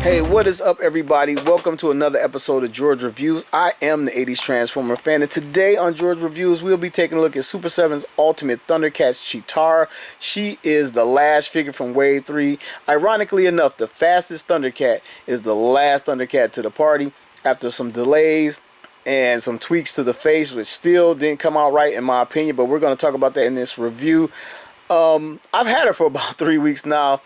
Hey, what is up, everybody? Welcome to another episode of George Reviews. I am the 80s Transformer fan, and today on George Reviews, we'll be taking a look at Super 7's Ultimate Thundercats Cheetara. She is the last figure from Wave 3. Ironically enough, the fastest Thundercat is the last Thundercat to the party after some delays and some tweaks to the face, which still didn't come out right in my opinion, but we're going to talk about that in this review. I've had her for about 3 weeks now.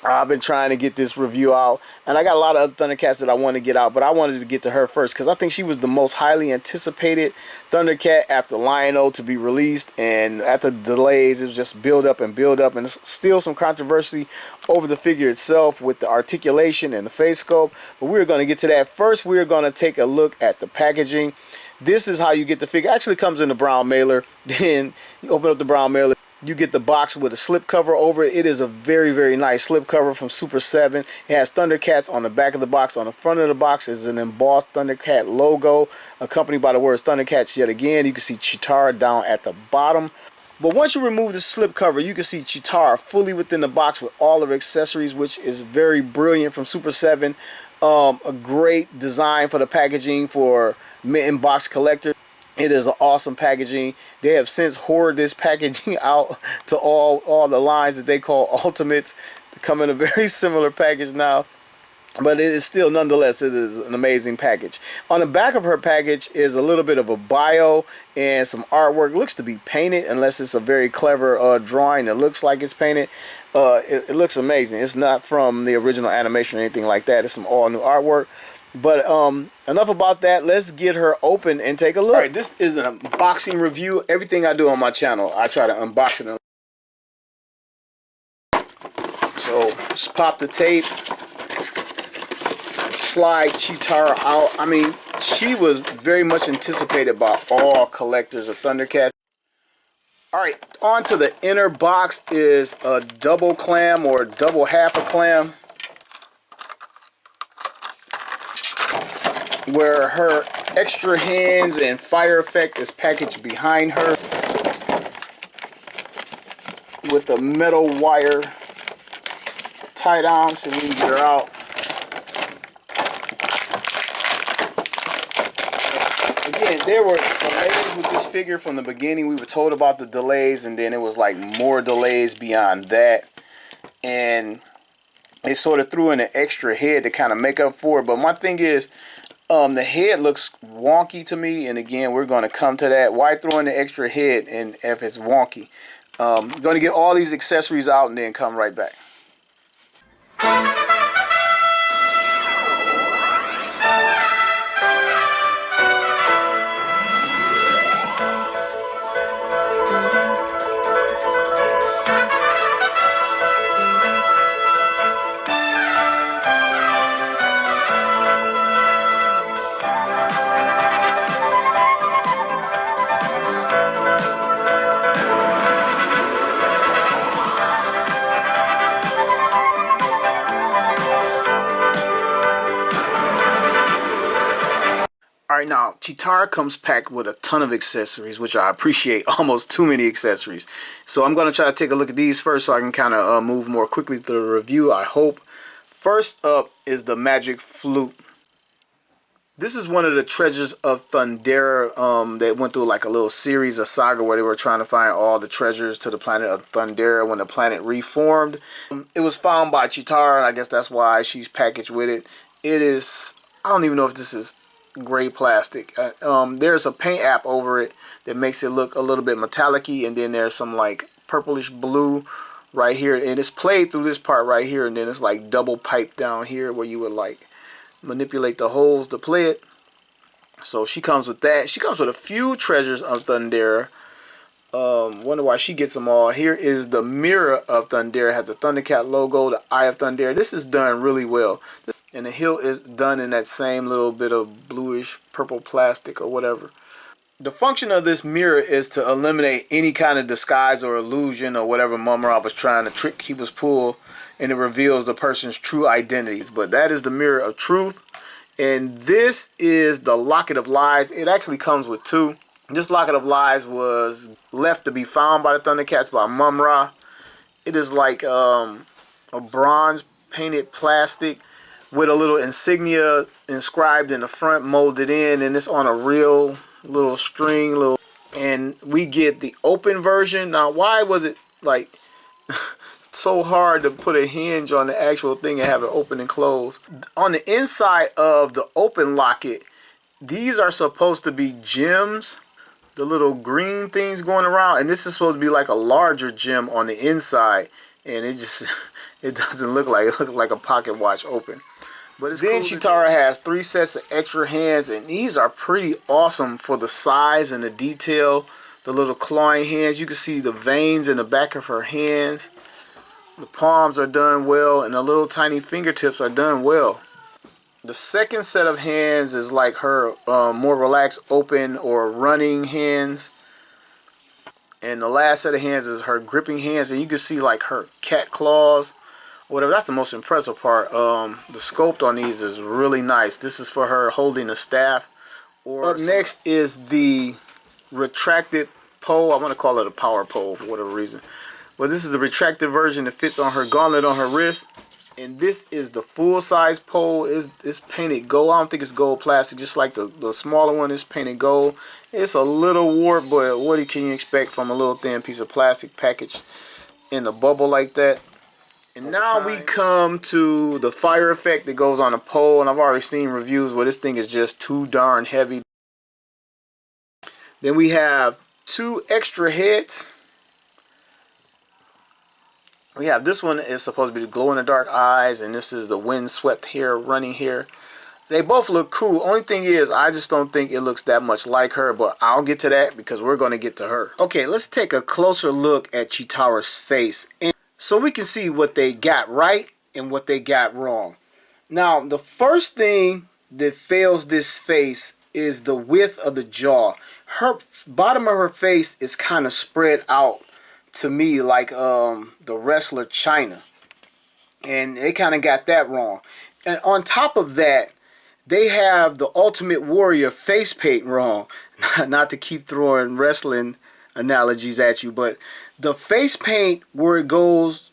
I've been trying to get this review out, and I got a lot of other Thundercats that I want to get out, but I wanted to get to her first because I think she was the most highly anticipated Thundercat after Lion-O to be released, and after the delays, it was just build up, and there's still some controversy over the figure itself with the articulation and the face sculpt, but we're going to get to that. First, we're going to take a look at the packaging. This is how you get the figure. It actually comes in the brown mailer. Then you open up the brown mailer. You get the box with a slip cover over it. It is a very, very nice slip cover from Super 7. It has Thundercats on the back of the box. On the front of the box is an embossed Thundercat logo, accompanied by the words Thundercats yet again. You can see Cheetara down at the bottom. But once you remove the slip cover, you can see Cheetara fully within the box with all of her accessories, which is very brilliant from Super 7. A great design for the packaging for mitten box collectors. It is an awesome packaging. They have since hoarded this packaging out to all the lines that they call Ultimates. They come in a very similar package now, but it is still, nonetheless, it is an amazing package. On the back of her package is a little bit of a bio and some artwork. It looks to be painted, unless it's a very clever drawing that looks like it's painted. It looks amazing. It's not from the original animation or anything like that. It's some all new artwork. But enough about that. Let's get her open and take a look. All right, this is an unboxing review. Everything I do on my channel, I try to unbox it. So just pop the tape, slide Cheetara out. I mean, she was very much anticipated by all collectors of Thundercats. All right, on to the inner box is a double clam or double half a clam, where her extra hands and fire effect is packaged behind her with a metal wire tied on so we can get her out. Again, there were delays with this figure from the beginning. We were told about the delays, and then it was like more delays beyond that, and they sort of threw in an extra head to kind of make up for it. But my thing is, the head looks wonky to me, and again, we're going to come to that. Why throw in the extra head and if it's wonky? Going to get all these accessories out and then come right back. Alright, now, Cheetara comes packed with a ton of accessories, which I appreciate, almost too many accessories. So I'm going to try to take a look at these first so I can kind of move more quickly through the review, I hope. First up is the Magic Flute. This is one of the treasures of Thundera. They went through like a little series, a saga, where they were trying to find all the treasures to the planet of Thundera when the planet reformed. It was found by Cheetara, and I guess that's why she's packaged with it. It is, I don't even know if this is gray plastic. There's a paint app over it that makes it look a little bit metallic-y, and then there's some like purplish blue right here, and it's played through this part right here, and then it's like double pipe down here where you would like manipulate the holes to play it. So she comes with that. She comes with a few treasures of Thundera. Wonder why she gets them all. Here is the mirror of Thundera. It has the Thundercat logo, the Eye of Thundera. This is done really well. And the hilt is done in that same little bit of bluish purple plastic or whatever. The function of this mirror is to eliminate any kind of disguise or illusion or whatever Mumm-Ra was trying to trick Keeper's Pool, and it reveals the person's true identities. But that is the mirror of truth. And this is the Locket of Lies. It actually comes with two. This Locket of Lies was left to be found by the Thundercats by Mumm-Ra. It is like a bronze painted plastic with a little insignia inscribed in the front, molded in, and it's on a real little string, and we get the open version. Now, why was it like so hard to put a hinge on the actual thing and have it open and close? On the inside of the open locket, these are supposed to be gems, the little green things going around, and this is supposed to be like a larger gem on the inside, and it just it doesn't look like it. Looks like a pocket watch open. But it's then cool. Cheetara has 3 sets of extra hands, and these are pretty awesome for the size and the detail. The little clawing hands, you can see the veins in the back of her hands. The palms are done well, and the little tiny fingertips are done well. The second set of hands is like her more relaxed, open or running hands. And the last set of hands is her gripping hands, and you can see like her cat claws, whatever. That's the most impressive part. The sculpt on these is really nice. This is for her holding a staff. Up next is the retracted pole. I want to call it a power pole for whatever reason. But this is the retracted version that fits on her gauntlet on her wrist. And this is the full-size pole. It's painted gold. I don't think it's gold plastic, just like the smaller one is painted gold. It's a little warped, but what can you expect from a little thin piece of plastic package in a bubble like that? And now we come to the fire effect that goes on the pole. And I've already seen reviews where this thing is just too darn heavy. Then we have 2 extra heads. We have this one is supposed to be the glow-in-the-dark eyes, and this is the wind-swept hair, running hair. They both look cool. Only thing is, I just don't think it looks that much like her, but I'll get to that because we're going to get to her. Okay, let's take a closer look at Cheetara's face, and so we can see what they got right and what they got wrong. Now, the first thing that fails this face is the width of the jaw. Her bottom of her face is kind of spread out to me like the wrestler China, and they kind of got that wrong. And on top of that, they have the Ultimate Warrior face paint wrong. Not to keep throwing wrestling analogies at you, but the face paint where it goes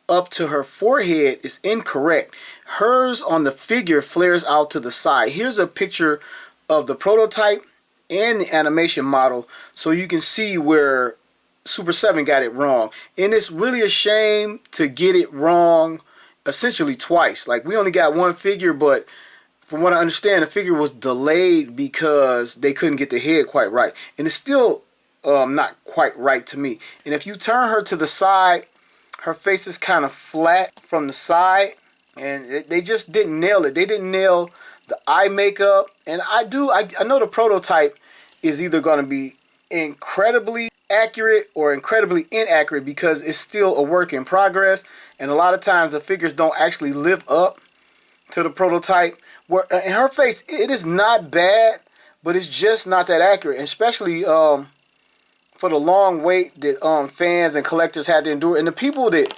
up to her forehead is incorrect. Hers on the figure flares out to the side. Here's a picture of the prototype and the animation model, so you can see where Super 7 got it wrong. And it's really a shame to get it wrong essentially twice. Like, we only got one figure, but from what I understand, the figure was delayed because they couldn't get the head quite right. And it's still not quite right to me. And if you turn her to the side, her face is kind of flat from the side, and they just didn't nail it. They didn't nail the eye makeup. And I know the prototype is either going to be incredibly accurate or incredibly inaccurate because it's still a work in progress, and a lot of times the figures don't actually live up to the prototype. Where in her face, it is not bad, but it's just not that accurate, especially for the long wait that fans and collectors had to endure, and the people that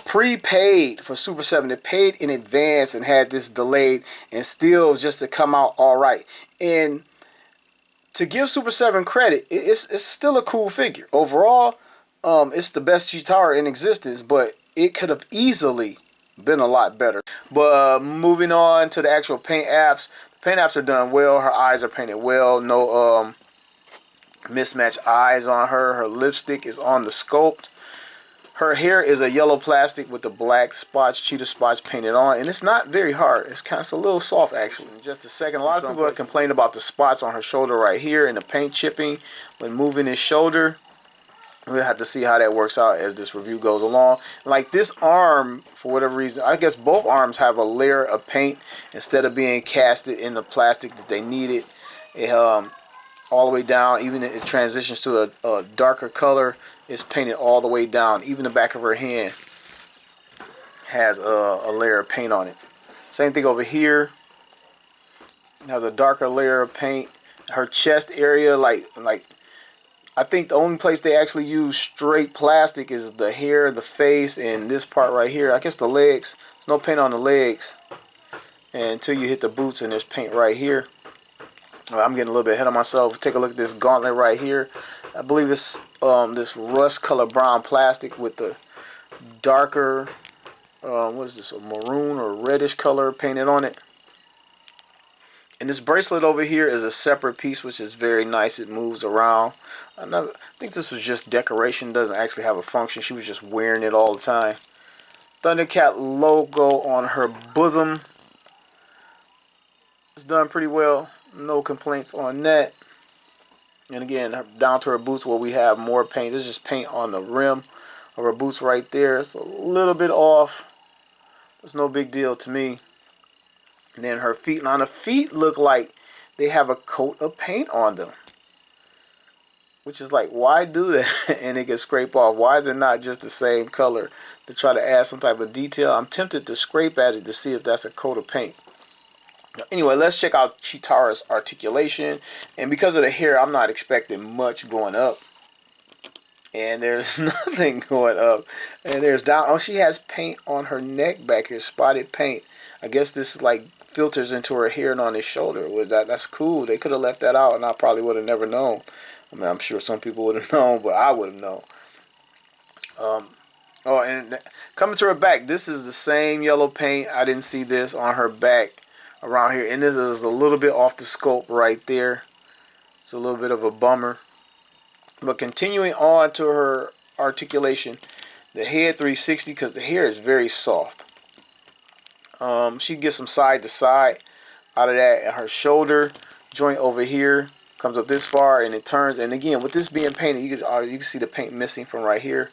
prepaid for Super 7, that paid in advance and had this delayed, and still just to come out all right. And to give Super 7 credit, it's still a cool figure. Overall, it's the best Cheetara in existence, but it could have easily been a lot better. But moving on to the actual paint apps. The paint apps are done well. Her eyes are painted well. No mismatched eyes on her. Her lipstick is on the sculpt. Her hair is a yellow plastic with the black spots, cheetah spots painted on, and it's not very hard. It's a little soft actually. In just a second, a lot of people have complained about the spots on her shoulder right here and the paint chipping when moving his shoulder. We'll have to see how that works out as this review goes along. Like this arm, for whatever reason, I guess both arms have a layer of paint instead of being casted in the plastic that they needed. It, all the way down, even if it transitions to a darker color, it's painted all the way down. Even the back of her hand has a layer of paint on it. Same thing over here. It has a darker layer of paint. Her chest area, like I think the only place they actually use straight plastic is the hair, the face, and this part right here. I guess the legs. There's no paint on the legs. And until you hit the boots, and there's paint right here. I'm getting a little bit ahead of myself. Take a look at this gauntlet right here. I believe it's this rust color brown plastic with the darker, what is this, a maroon or reddish color painted on it. And this bracelet over here is a separate piece, which is very nice. It moves around. I think this was just decoration. Doesn't actually have a function. She was just wearing it all the time. Thundercat logo on her bosom. It's done pretty well. No complaints on that. And again, down to her boots where we have more paint. There's just paint on the rim of her boots right there. It's a little bit off. It's no big deal to me. And then her feet. Now the feet look like they have a coat of paint on them. Which is like, why do that? And it gets scraped off. Why is it not just the same color to try to add some type of detail? I'm tempted to scrape at it to see if that's a coat of paint. Anyway, let's check out Cheetara's articulation. And because of the hair, I'm not expecting much going up. And there's nothing going up. And there's down. Oh, she has paint on her neck back here. Spotted paint. I guess this is like filters into her hair and on his shoulder. That's cool. They could have left that out and I probably would have never known. I mean, I'm sure some people would have known, but I would have known. Oh, and coming to her back, this is the same yellow paint. I didn't see this on her back around here. And this is a little bit off the scope right there. It's a little bit of a bummer. But continuing on to her articulation, the head 360, because the hair is very soft. She gets some side to side out of that. And her shoulder joint over here comes up this far and it turns. And again, with this being painted, you can see the paint missing from right here.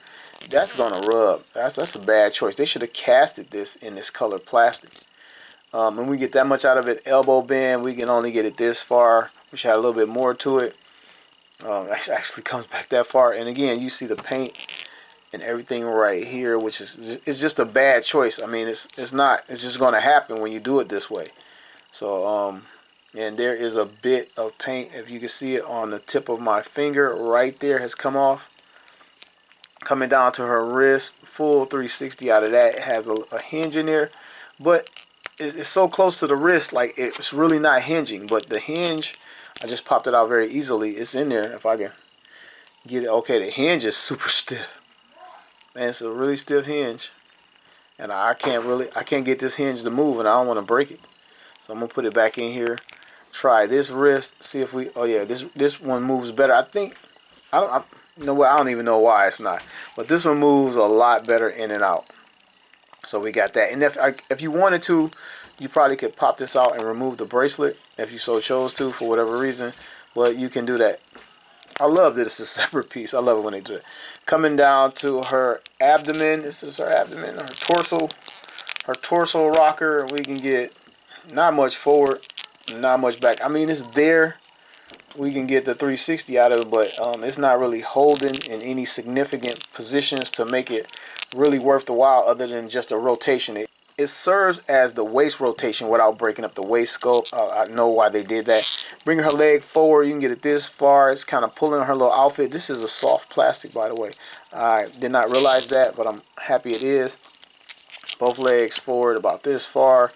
That's gonna rub. That's a bad choice. They should have casted this in this color plastic. And we get that much out of it. Elbow band, we can only get it this far. We should have a little bit more to it. It actually comes back that far. And again, you see the paint and everything right here, which is, it's just a bad choice. I mean, it's just gonna happen when you do it this way. So and there is a bit of paint, if you can see it on the tip of my finger right there, has come off. Coming down to her wrist, full 360 out of that. It has a hinge in there, but it's so close to the wrist, like it's really not hinging. But the hinge, I just popped it out very easily. It's in there if I can get it. Okay, the hinge is super stiff. Man, it's a really stiff hinge. And I can't get this hinge to move, and I don't want to break it. So I'm gonna put it back in here. Try this wrist. See if we. Oh yeah, this one moves better. I think. You know what? I don't even know why it's not. But this one moves a lot better in and out. So we got that. And if you wanted to, you probably could pop this out and remove the bracelet if you so chose to for whatever reason. But you can do that. I love that it's a separate piece. I love it when they do it. Coming down to her abdomen. This is her abdomen. Her torso. Her torso rocker. We can get not much forward, not much back. I mean, it's there. We can get the 360 out of it, but it's not really holding in any significant positions to make it really worth the while other than just a rotation. It serves as the waist rotation without breaking up the waist scope. I know why they did that. Bring her leg forward. You can get it this far. It's kind of pulling her little outfit. This is a soft plastic, by the way. I did not realize that, but I'm happy it is. Both legs forward about this far.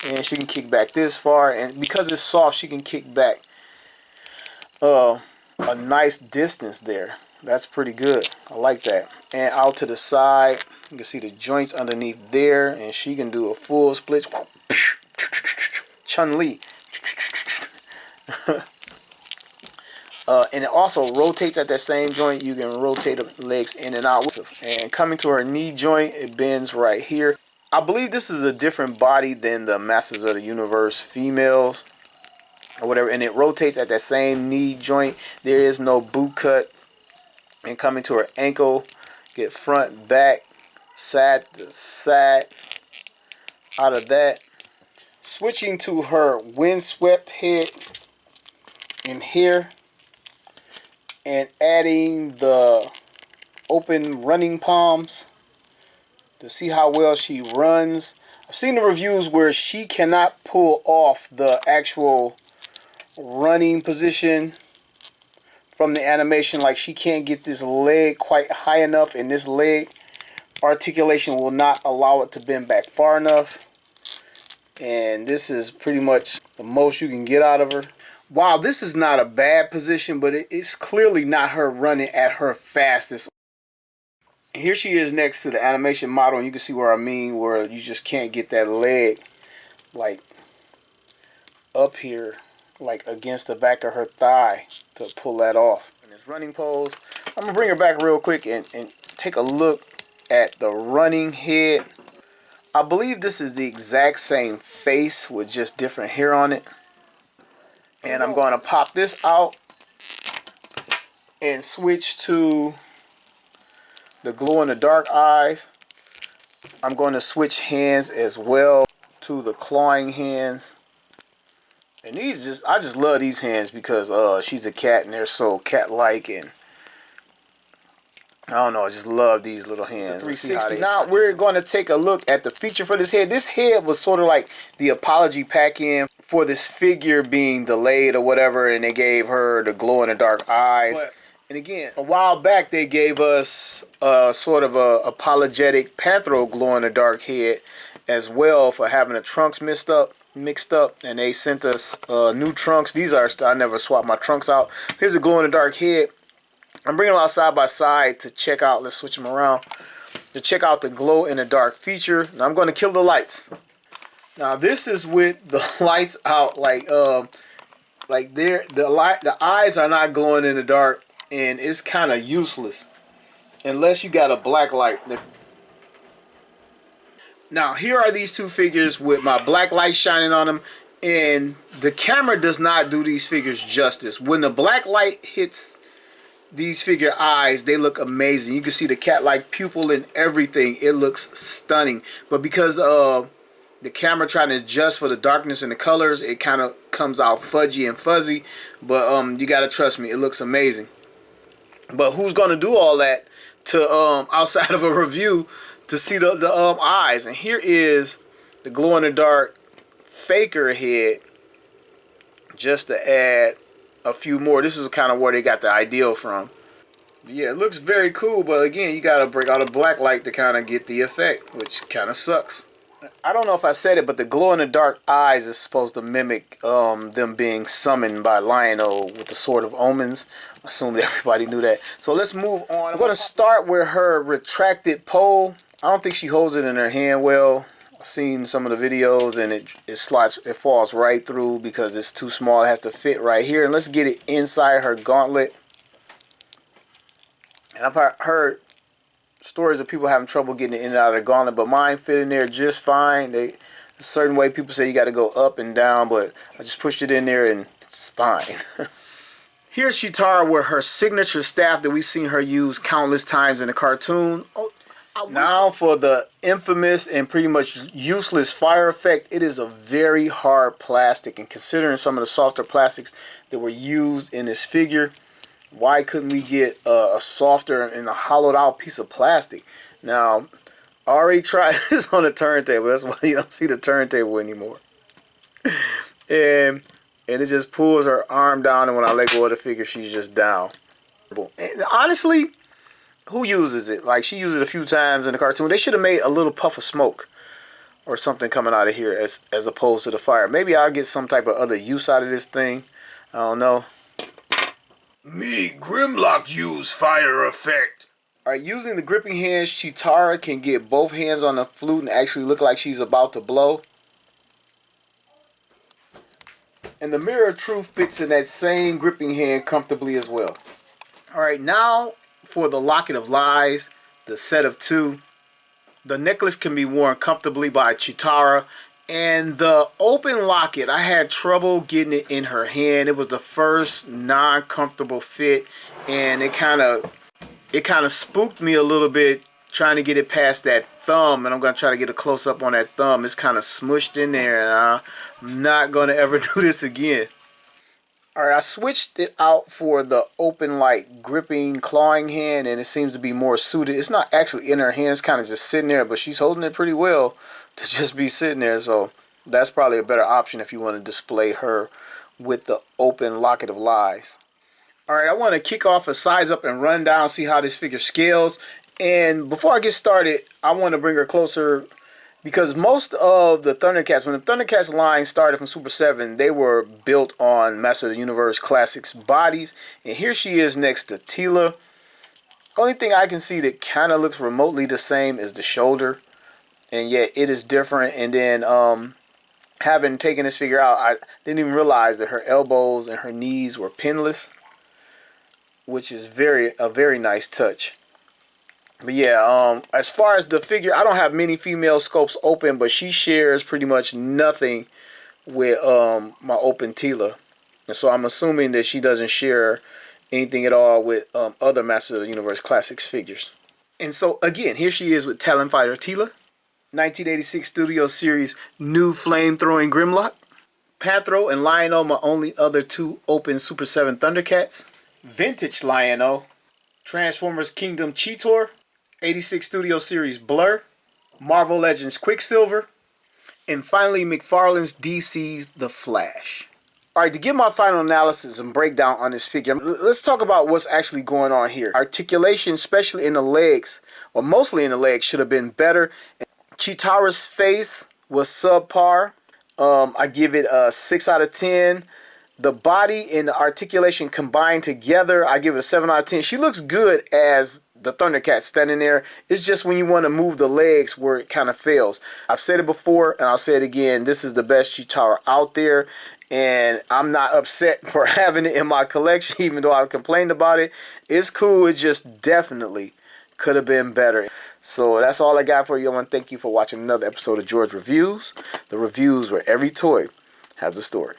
And she can kick back this far. And because it's soft, she can kick back a nice distance there. That's pretty good. I like that. And out to the side, you can see the joints underneath there, and she can do a full split. Chun-Li. And it also rotates at that same joint. You can rotate the legs in and out. And coming to her knee joint, it bends right here. I believe this is a different body than the Masters of the Universe females or whatever, and it rotates at that same knee joint. There is no boot cut. And coming to her ankle, get front, back, side to side out of that. Switching to her windswept head in here and adding the open running palms to see how well she runs. I've seen the reviews where she cannot pull off the actual running position from the animation. Like, she can't get this leg quite high enough, and this leg articulation will not allow it to bend back far enough. And this is pretty much the most you can get out of her. Wow, this is not a bad position, but it's clearly not her running at her fastest. Here she is next to the animation model, and you can see where I mean, where you just can't get that leg like up here, like against the back of her thigh to pull that off. In this running pose, I'm gonna bring her back real quick and take a look at the running head. I believe this is the exact same face with just different hair on it. And I'm going to pop this out and switch to the glow-in-the-dark eyes. I'm going to switch hands as well to the clawing hands. And these I just love these hands because she's a cat and they're so cat-like, and I don't know, I just love these little hands. 360. Now we're going to take a look at the feature for this head. This head was sort of like the apology pack-in for this figure being delayed or whatever, and they gave her the glow-in-the-dark eyes. And again, a while back they gave us sort of a apologetic Panthro glow-in-the-dark head as well for having the trunks mixed up, and they sent us new trunks. These are, I never swapped my trunks out. Here's a glow-in-the-dark head. I'm bringing them out side by side to check out. Let's switch them around to check out the glow in the dark feature. Now I'm going to kill the lights. Now this is with the lights out, like the eyes are not glowing in the dark, and it's kind of useless unless you got a black light. Now here are these two figures with my black light shining on them, and the camera does not do these figures justice. When the black light hits these figure eyes, they look amazing. You can see the cat-like pupil and everything. It looks stunning. But because the camera trying to adjust for the darkness and the colors, it kind of comes out fudgy and fuzzy. But you gotta trust me, it looks amazing. But who's gonna do all that to outside of a review to see the eyes? And here is the glow-in-the-dark faker head, just to add a few more. This is kind of where they got the ideal from. Yeah, it looks very cool, but again, you gotta break out a black light to kind of get the effect, which kind of sucks. I don't know if I said it, but the glow-in-the-dark eyes is supposed to mimic them being summoned by Lion-O with the Sword of Omens. I assume everybody knew that. So let's move on. I'm going to start with her retracted pole. I don't think she holds it in her hand well. I've seen some of the videos, and it falls right through because it's too small. It has to fit right here. And let's get it inside her gauntlet. And I've heard stories of people having trouble getting it in and out of the gauntlet, but mine fit in there just fine. A certain way people say you got to go up and down, but I just pushed it in there and it's fine. Here's Cheetara with her signature staff that we've seen her use countless times in the cartoon. Now for the infamous and pretty much useless fire effect. It is a very hard plastic, and considering some of the softer plastics that were used in this figure, why couldn't we get a softer and a hollowed out piece of plastic? Now, I already tried this on the turntable. That's why you don't see the turntable anymore. And it just pulls her arm down, and when I let go of the figure, she's just down. And honestly, who uses it? Like, she used it a few times in the cartoon. They should have made a little puff of smoke or something coming out of here as opposed to the fire. Maybe I'll get some type of other use out of this thing. I don't know. Me, Grimlock, use fire effect. Alright, using the gripping hands, Cheetara can get both hands on the flute and actually look like she's about to blow. And the Mirror of Truth fits in that same gripping hand comfortably as well. Alright, now for the Locket of Lies, the set of two. The necklace can be worn comfortably by Cheetara. And the open locket, I had trouble getting it in her hand. It was the first non-comfortable fit, and it kind of spooked me a little bit trying to get it past that thumb. And I'm going to try to get a close-up on that thumb. It's kind of smushed in there, and I'm not going to ever do this again. Alright, I switched it out for the open, like, gripping, clawing hand, and it seems to be more suited. It's not actually in her hand. It's kind of just sitting there, but she's holding it pretty well to just be sitting there. So that's probably a better option if you want to display her with the open Locket of Lies. Alright, I want to kick off a size up and run down, see how this figure scales. And before I get started, I want to bring her closer, because most of the Thundercats, when the Thundercats line started from Super 7, they were built on Master of the Universe Classics bodies. And here she is next to Teela. Only thing I can see that kind of looks remotely the same is the shoulder, and yet it is different. And then having taken this figure out, I didn't even realize that her elbows and her knees were pinless, which is a very nice touch. But yeah, as far as the figure, I don't have many female sculpts open, but she shares pretty much nothing with my open Teela. And so I'm assuming that she doesn't share anything at all with other Masters of the Universe Classics figures. And so again, here she is with Talon Fighter Teela, 1986 Studio Series new flame-throwing Grimlock, Panthro and Lion-O, my only other two open Super 7 Thundercats, Vintage Lion-O, Transformers Kingdom Cheetara, 86 Studio Series Blur, Marvel Legends Quicksilver, and finally McFarlane's DC's The Flash. Alright, to give my final analysis and breakdown on this figure, let's talk about what's actually going on here. Articulation, especially in the legs, or mostly in the legs, should have been better. Cheetara's face was subpar. I give it a 6 out of 10. The body and the articulation combined together, I give it a 7 out of 10. She looks good as the Thundercat standing there. It's just when you want to move the legs where it kind of fails. I've said it before and I'll say it again. This is the best Cheetara out there. And I'm not upset for having it in my collection, even though I've complained about it. It's cool. It just definitely could have been better. So that's all I got for you. I want to thank you for watching another episode of George Reviews. The reviews where every toy has a story.